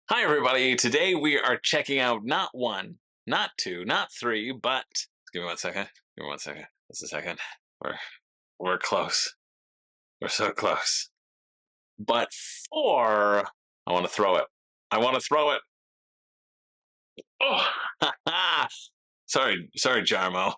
Hi, everybody. Today we are checking out not one, not two, not three, but give me 1 second. Give me 1 second. Just a second. We're close. We're so close. But four. I want to throw it. I want to throw it. Oh, sorry, Jarmo.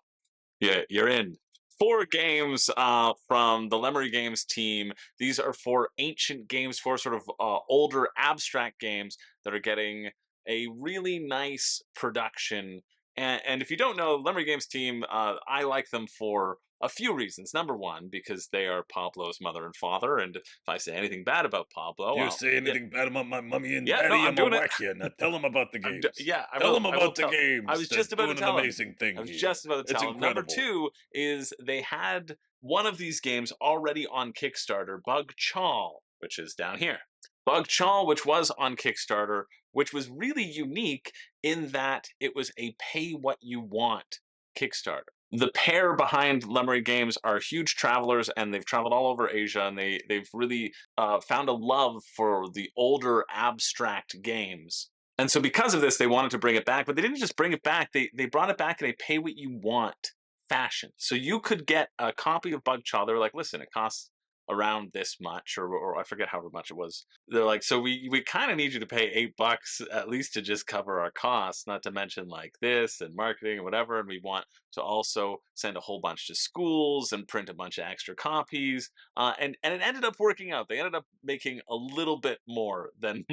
Yeah, you're in. Four games from the Lemery Games team. These are four ancient games, four sort of older abstract games that are getting a really nice production. And if you don't know, Lemery Games team, I like them for a few reasons. Number one, because they are Pablo's mother and father, and if I say anything bad about Pablo, You say yeah, anything bad about my mommy and yeah, no, daddy, I'm I'ma doing it. whack you. Now tell them about the games. Yeah, I Tell will. them I will about the tell. I games. was They're just about to doing an tell him. amazing I thing was here. just about to It's tell him. Number incredible. two is they had one of these games already on Kickstarter, Bagh Chal, which is down here. Bagh Chal, which was on Kickstarter, which was really unique in that it was a pay what you want Kickstarter. The pair behind Lemery Games are huge travelers, and they've traveled all over Asia, and they've really found a love for the older abstract games. And so because of this, they wanted to bring it back, but they didn't just bring it back. They brought it back in a pay what you want fashion. So you could get a copy of Bug Child. They were like, listen, it costs around this much, or I forget however much it was. They're like, so we kind of need you to pay $8 at least to just cover our costs, not to mention like this and marketing and whatever. And we want to also send a whole bunch to schools and print a bunch of extra copies. And it ended up working out. They ended up making a little bit more than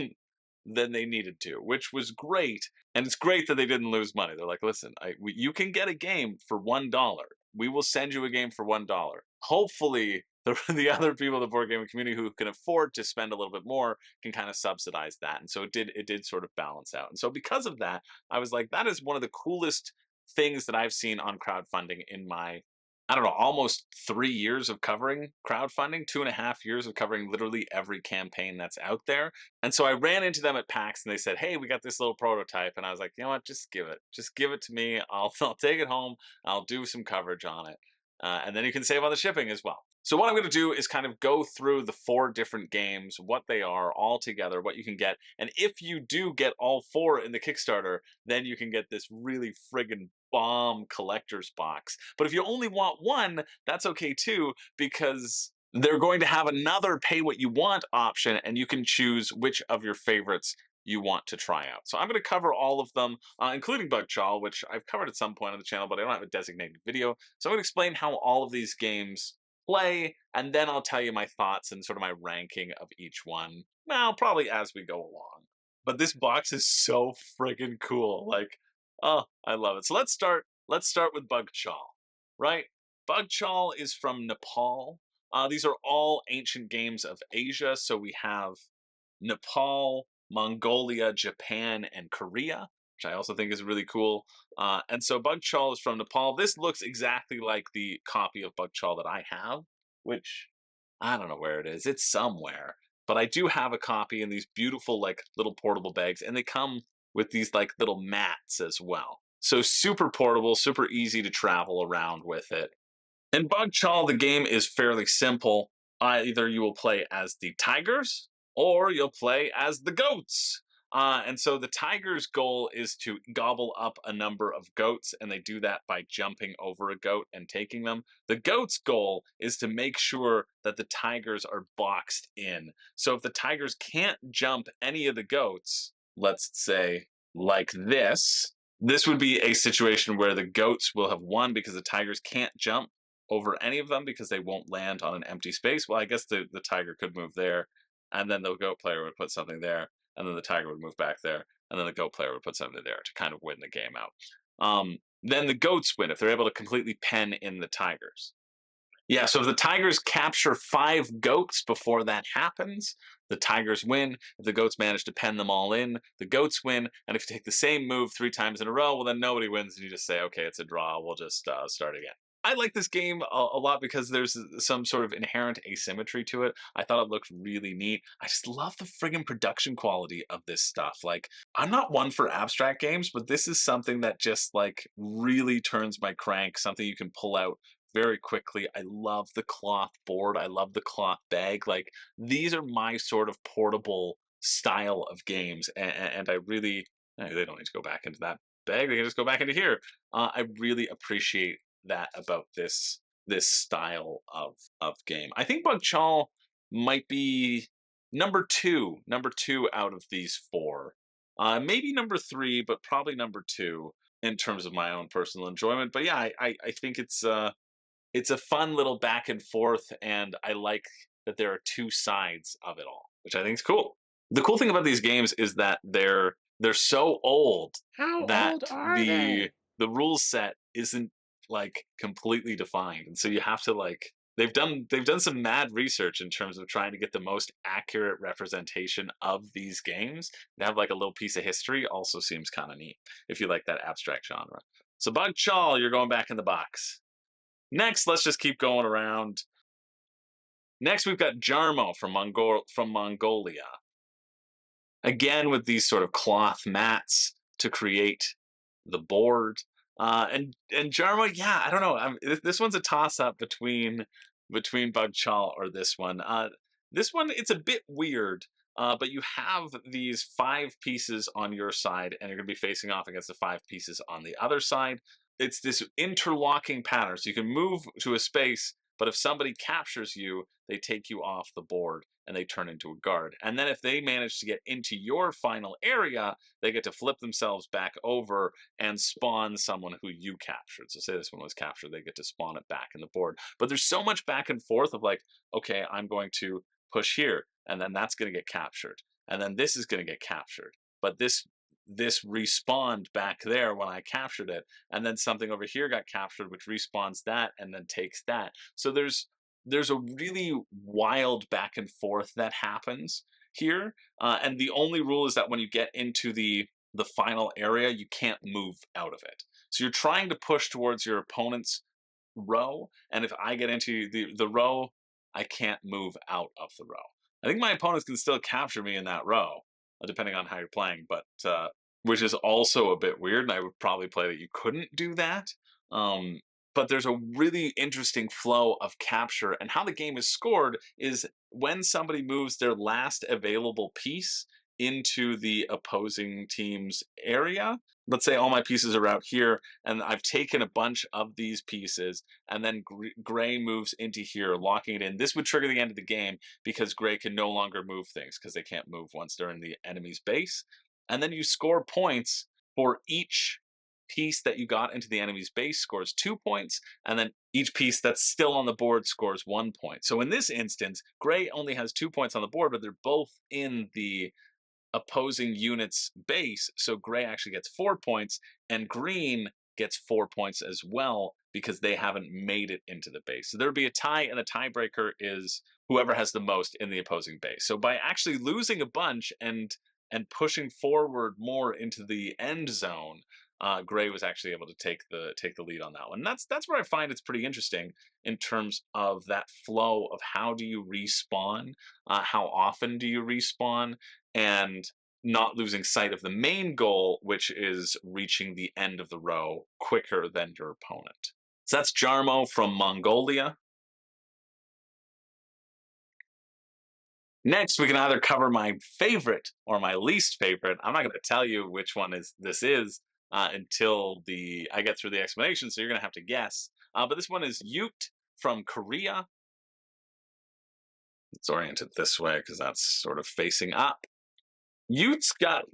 than they needed to, which was great. And it's great that they didn't lose money. They're like, listen, you can get a game for $1. We will send you a game for $1. Hopefully, the other people in the board gaming community who can afford to spend a little bit more can kind of subsidize that. And so it did sort of balance out. And so because of that, I was like, that is one of the coolest things that I've seen on crowdfunding in my, I don't know, almost 3 years of covering crowdfunding, 2.5 years of covering literally every campaign that's out there. And so I ran into them at PAX and they said, hey, we got this little prototype. And I was like, you know what, just give it. Just give it to me. I'll take it home. I'll do some coverage on it. And then you can save on the shipping as well. So what I'm going to do is kind of go through the four different games, what they are all together, what you can get. And if you do get all four in the Kickstarter, then you can get this really friggin' bomb collector's box. But if you only want one, that's okay too, because they're going to have another pay what you want option, and you can choose which of your favorites you want to try out. So I'm going to cover all of them, including Bug Chal, which I've covered at some point on the channel, but I don't have a designated video. So I'm going to explain how all of these games play, and then I'll tell you my thoughts and sort of my ranking of each one. Well, probably as we go along. But this box is so friggin' cool. Like, oh, I love it. So let's start. Let's start with Bagh Chal, right? Bagh Chal is from Nepal. These are all ancient games of Asia. So we have Nepal, Mongolia, Japan, and Korea, which I also think is really cool. And so Bagh Chal is from Nepal. This looks exactly like the copy of Bagh Chal that I have, which I don't know where it is. It's somewhere. But I do have a copy in these beautiful, like, little portable bags, and they come with these, like, little mats as well. So super portable, super easy to travel around with it. In Bagh Chal, the game is fairly simple. Either you will play as the tigers or you'll play as the goats. And so the tiger's goal is to gobble up a number of goats, and they do that by jumping over a goat and taking them. The goat's goal is to make sure that the tigers are boxed in. So if the tigers can't jump any of the goats, let's say like this would be a situation where the goats will have won because the tigers can't jump over any of them because they won't land on an empty space. Well, I guess the tiger could move there, and then the goat player would put something there, and then the tiger would move back there, and then the goat player would put something there to kind of win the game out. Then the goats win if they're able to completely pen in the tigers. Yeah, so if the tigers capture 5 goats before that happens, the tigers win. If the goats manage to pen them all in, the goats win. And if you take the same move 3 times in a row, well, then nobody wins, and you just say, okay, it's a draw. We'll just start again. I like this game a lot because there's some sort of inherent asymmetry to it. I thought it looked really neat. I just love the friggin' production quality of this stuff. Like, I'm not one for abstract games, but this is something that just like really turns my crank, something you can pull out very quickly. I love the cloth board. I love the cloth bag. Like, these are my sort of portable style of games, and I really they don't need to go back into that bag. They can just go back into here. I really appreciate that about this style of game. I think Bagh Chal might be number two out of these four. Maybe number three, but probably number two in terms of my own personal enjoyment. But yeah, I think it's a fun little back and forth, and I like that there are two sides of it all, which I think is cool. The cool thing about these games is that they're so old How that old are the they? the rule set isn't like completely defined, and so you have to like they've done some mad research in terms of trying to get the most accurate representation of these games. To have like a little piece of history also seems kind of neat if you like that abstract genre. So Bagh Chal, you're going back in the box. Next, let's just keep going around. Next, we've got Jarmo from Mongolia. Again, with these sort of cloth mats to create the board. And Jarmo, yeah, I don't know. This one's a toss up between Bagh Chal or this one. This one, it's a bit weird. But you have these 5 pieces on your side, and you're going to be facing off against the 5 pieces on the other side. It's this interlocking pattern. So you can move to a space, but if somebody captures you, they take you off the board and they turn into a guard. And then if they manage to get into your final area, they get to flip themselves back over and spawn someone who you captured. So say this one was captured, they get to spawn it back in the board. But there's so much back and forth of like, okay, I'm going to push here, and then that's going to get captured, and then this is going to get captured. But this respawned back there when I captured it, and then something over here got captured, which respawns that and then takes that. So there's a really wild back and forth that happens here, and the only rule is that when you get into the final area, you can't move out of it. So you're trying to push towards your opponent's row, and if I get into the row, I can't move out of the row. I think my opponents can still capture me in that row, depending on how you're playing, but which is also a bit weird. And I would probably play that you couldn't do that. Um, but there's a really interesting flow of capture, and how the game is scored is when somebody moves their last available piece into the opposing team's area. Let's say all my pieces are out here, and I've taken a bunch of these pieces, and then gray moves into here, locking it in. This would trigger the end of the game because gray can no longer move things because they can't move once they're in the enemy's base. And then you score points for each piece that you got into the enemy's base scores 2 points, and then each piece that's still on the board scores 1 point. So in this instance, gray only has 2 points on the board, but they're both in the opposing unit's base. So gray actually gets 4 points, and green gets 4 points as well because they haven't made it into the base. So there'd be a tie, and the tiebreaker is whoever has the most in the opposing base. So by actually losing a bunch and pushing forward more into the end zone, gray was actually able to take the lead on that one. And that's where I find it's pretty interesting in terms of that flow of how do you respawn, how often do you respawn, and not losing sight of the main goal, which is reaching the end of the row quicker than your opponent. So that's Jarmo from Mongolia. Next, we can either cover my favorite or my least favorite. I'm not going to tell you which one this is until I get through the explanation, so you're going to have to guess. But this one is Ute from Korea. It's oriented this way because that's sort of facing up. Ute's got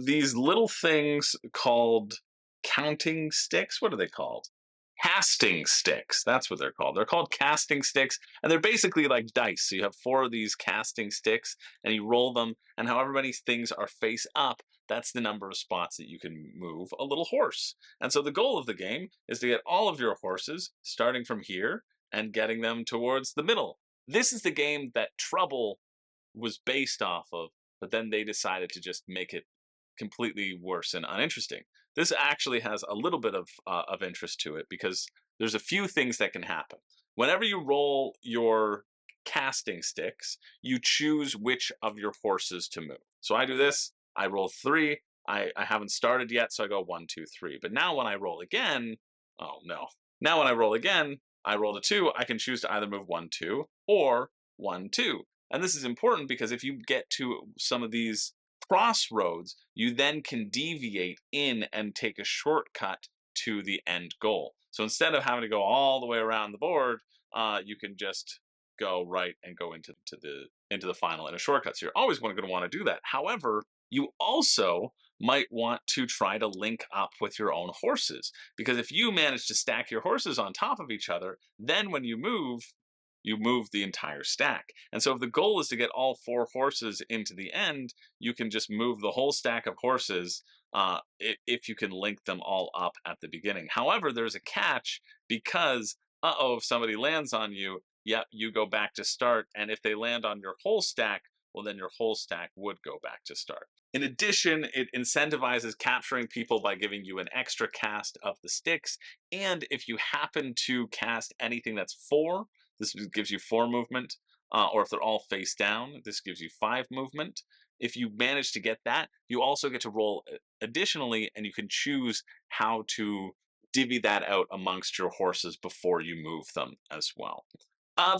these little things called counting sticks. What are they called? Casting sticks. That's what they're called. They're called casting sticks, and they're basically like dice. So you have 4 of these casting sticks, and you roll them, and however many things are face up, that's the number of spots that you can move a little horse. And so the goal of the game is to get all of your horses starting from here and getting them towards the middle. This is the game that Trouble was based off of, but then they decided to just make it completely worse and uninteresting. This actually has a little bit of interest to it because there's a few things that can happen. Whenever you roll your casting sticks, you choose which of your horses to move. So I do this, I roll 3, I haven't started yet, so I go 1, 2, 3. But now when I roll again, oh no. Now when I roll again, I roll a 2, I can choose to either move 1, 2, or 1, 2. And this is important because if you get to some of these crossroads, you then can deviate in and take a shortcut to the end goal. So instead of having to go all the way around the board, you can just go right and go into the final in a shortcut. So you're always going to want to do that. However, you also might want to try to link up with your own horses, because if you manage to stack your horses on top of each other, then when you move the entire stack. And so if the goal is to get all 4 horses into the end, you can just move the whole stack of horses if you can link them all up at the beginning. However, there's a catch, because if somebody lands on you, yep, you go back to start. And if they land on your whole stack, well, then your whole stack would go back to start. In addition, it incentivizes capturing people by giving you an extra cast of the sticks. And if you happen to cast anything that's 4, this gives you 4 movement. Or if they're all face down, this gives you 5 movement. If you manage to get that, you also get to roll additionally, and you can choose how to divvy that out amongst your horses before you move them as well.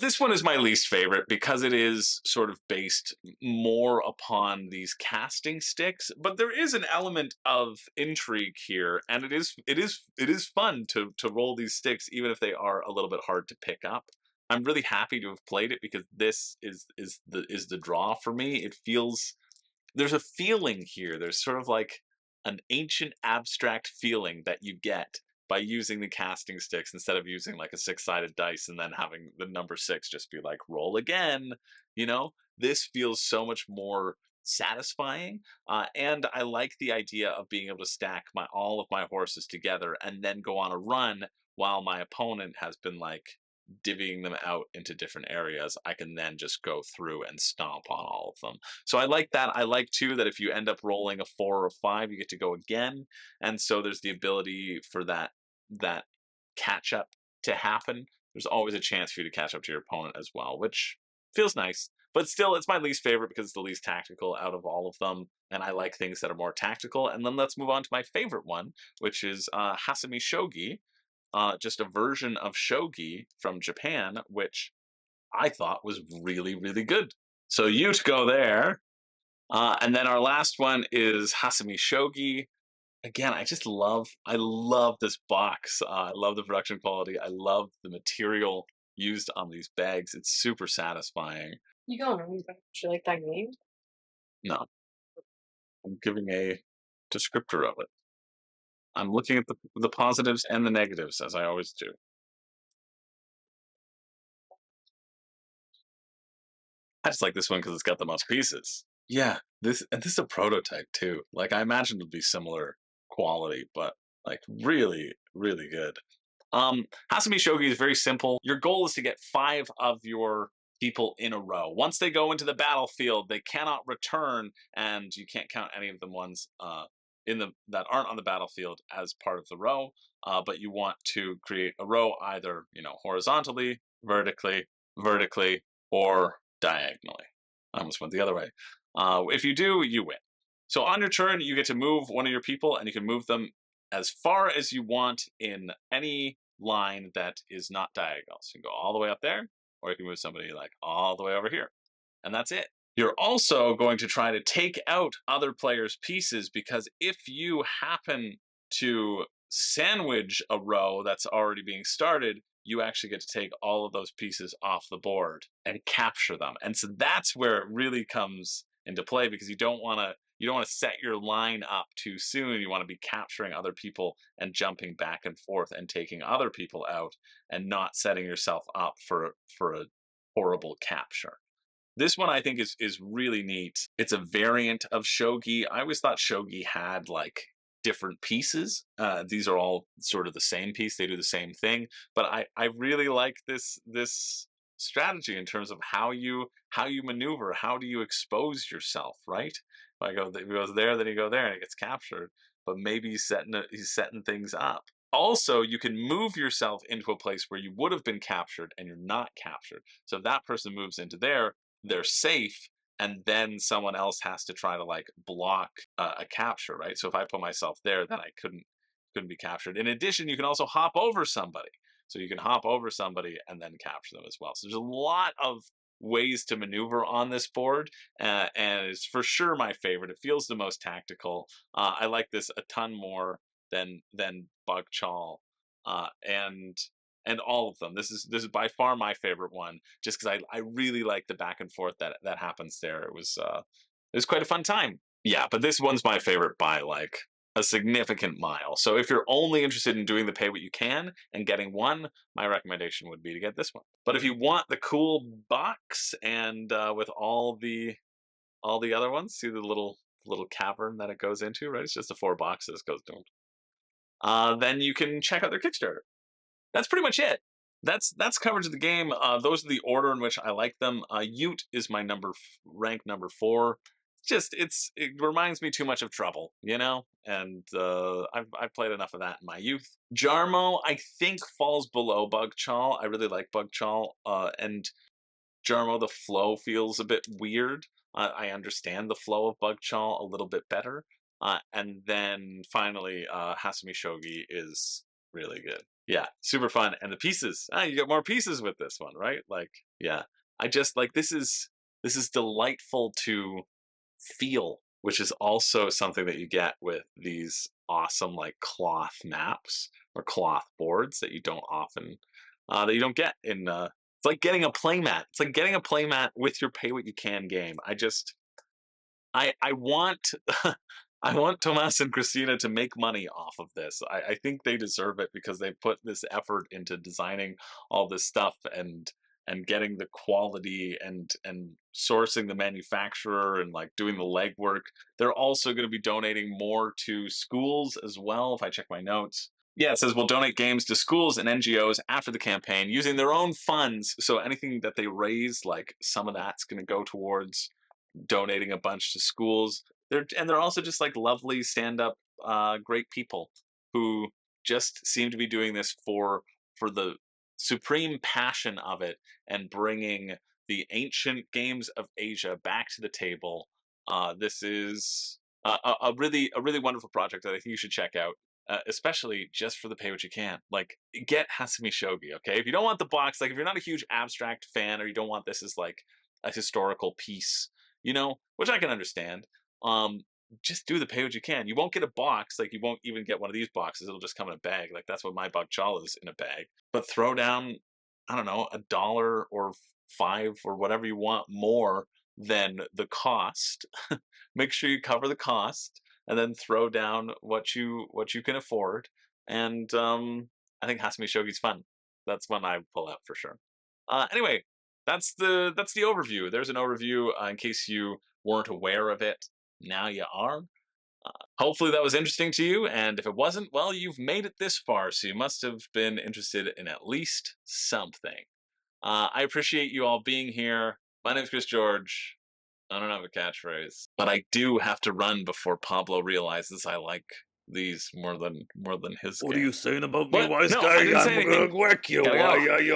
This one is my least favorite because it is sort of based more upon these casting sticks, but there is an element of intrigue here, and it is fun to roll these sticks, even if they are a little bit hard to pick up. I'm really happy to have played it because this is the draw for me. It feels, there's a feeling here. There's sort of like an ancient abstract feeling that you get by using the casting sticks instead of using like a 6-sided dice and then having the number 6 just be like roll again. This feels so much more satisfying, and I like the idea of being able to stack all of my horses together and then go on a run while my opponent has been like divvying them out into different areas. I can then just go through and stomp on all of them. So I like that. I like too that if you end up rolling a 4 or a 5, you get to go again, and so there's the ability for that catch up to happen. There's always a chance for you to catch up to your opponent as well, which feels nice. But still, it's my least favorite because it's the least tactical out of all of them, and I like things that are more tactical. And then let's move on to my favorite one, which is Hasami Shogi, just a version of shogi from Japan, which I thought was really, really good. So you to go there. And then our last one is Hasami Shogi. Again, I love this box. I love the production quality. I love the material used on these bags. It's super satisfying. You don't really actually like that game? No, I'm giving a descriptor of it. I'm looking at the positives and the negatives, as I always do. I just like this one because it's got the most pieces. Yeah, this is a prototype too. Like, I imagine it'll be similar quality, but like really, really good. Hasami Shogi is very simple. Your goal is to get 5 of your people in a row. Once they go into the battlefield, they cannot return, and you can't count any of the ones that aren't on the battlefield as part of the row. But you want to create a row either horizontally, vertically, or diagonally. I almost went the other way. If you do, you win. So on your turn, you get to move one of your people, and you can move them as far as you want in any line that is not diagonal. So you can go all the way up there, or you can move somebody like all the way over here. And that's it. You're also going to try to take out other players' pieces, because if you happen to sandwich a row that's already being started, you actually get to take all of those pieces off the board and capture them. And so that's where it really comes into play, because you don't want to set your line up too soon. You want to be capturing other people and jumping back and forth and taking other people out, and not setting yourself up for a horrible capture. This one I think is really neat. It's a variant of shogi. I always thought shogi had like different pieces. These are all sort of the same piece. They do the same thing. But I really like this strategy in terms of how you maneuver. How do you expose yourself, right? If he goes there, then you go there, and it gets captured. But maybe he's setting things up. Also, you can move yourself into a place where you would have been captured and you're not captured. So if that person moves into there, they're safe, and then someone else has to try to like block a capture, right? So if I put myself there, then I couldn't be captured. In addition, you can also hop over somebody. So you can hop over somebody and then capture them as well. So there's a lot of ways to maneuver on this board, and it's for sure my favorite. It feels the most tactical. I like this a ton more than Bagh Chal, and all of them. This is by far my favorite one, just because I really like the back and forth that happens there. It was quite a fun time. Yeah, but this one's my favorite by like a significant mile. So if you're only interested in doing the pay what you can and getting one, my recommendation would be to get this one. But if you want the cool box and with all the other ones, see the little cavern that it goes into, right? It's just the 4 boxes goes down. Then you can check out their Kickstarter. That's pretty much it. That's coverage of the game. Those are the order in which I like them. Ute is my rank number 4. It reminds me too much of Trouble, you know, and I've played enough of that in my youth. Jarmo, I think, falls below Bagh Chal. I really like Bagh Chal, and Jarmo, the flow feels a bit weird. I understand the flow of Bagh Chal a little bit better. And then finally, Hasami Shogi is really good. Yeah, super fun. And the pieces, you get more pieces with this one, right? Like, yeah, I just like this is delightful to feel, which is also something that you get with these awesome like cloth maps or cloth boards that you don't often get in. It's like getting a playmat. It's like getting a playmat with your pay what you can game. I want I want Tomas and Christina to make money off of this. I think they deserve it because they put this effort into designing all this stuff and getting the quality and sourcing the manufacturer and like doing the legwork. They're also going to be donating more to schools as well, if I check my notes. Yeah, it says we'll donate games to schools and NGOs after the campaign using their own funds. So anything that they raise, like some of that's going to go towards donating a bunch to schools. They're also just like lovely stand-up great people who just seem to be doing this for the supreme passion of it and bringing the ancient games of Asia back to the table. This is a really wonderful project that I think you should check out. Especially just for the pay what you can. Like, get Hasami Shogi, okay? If you don't want the box, like if you're not a huge abstract fan or you don't want this as like a historical piece, you know, which I can understand, just do the pay what you can. You won't get a box, like you won't even get one of these boxes. It'll just come in a bag. Like that's what my Bagh Chal is, in a bag. But throw down, I don't know, $1 or $5 or whatever you want more than the cost. Make sure you cover the cost. And then throw down what you can afford. And I think Hasami Shogi's fun. That's one I pull out for sure. Anyway, that's the overview. There's an overview in case you weren't aware of it. Now you are. Hopefully that was interesting to you. And if it wasn't, well, you've made it this far, so you must have been interested in at least something. I appreciate you all being here. My name's Chris George. I don't have a catchphrase, but I do have to run before Pablo realizes I like these more than his. What game. are you saying about me, What? wise No, guy? I didn't say I'm anything. gonna whack you. Gotta go. Why are you